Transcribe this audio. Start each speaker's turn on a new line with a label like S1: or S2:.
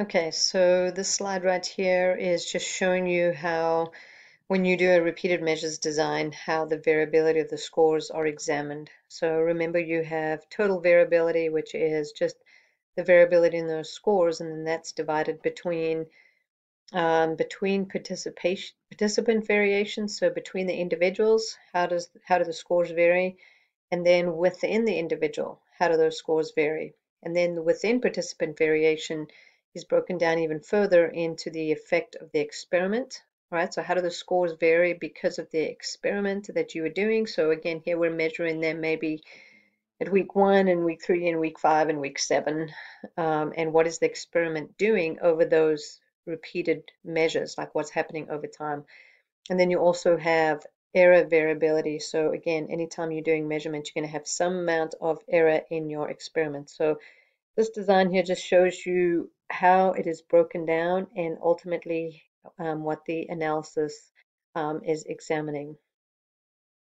S1: Okay, so this slide right here is just showing you how, when you do a repeated measures design, how the variability of the scores are examined. So remember, you have total variability, which is just the variability in those scores, and then that's divided between participant variations, so between the individuals, how do the scores vary, and then within the individual, how do those scores vary? And then within participant variation is broken down even further into the effect of the experiment, right? So how do the scores vary because of the experiment that you were doing? So again, here we're measuring them maybe at week 1 and week 3 and week 5 and week 7. And what is the experiment doing over those repeated measures, like what's happening over time? And then you also have error variability. So again, anytime you're doing measurement, you're going to have some amount of error in your experiment. So this design here just shows you how it is broken down and ultimately what the analysis is examining.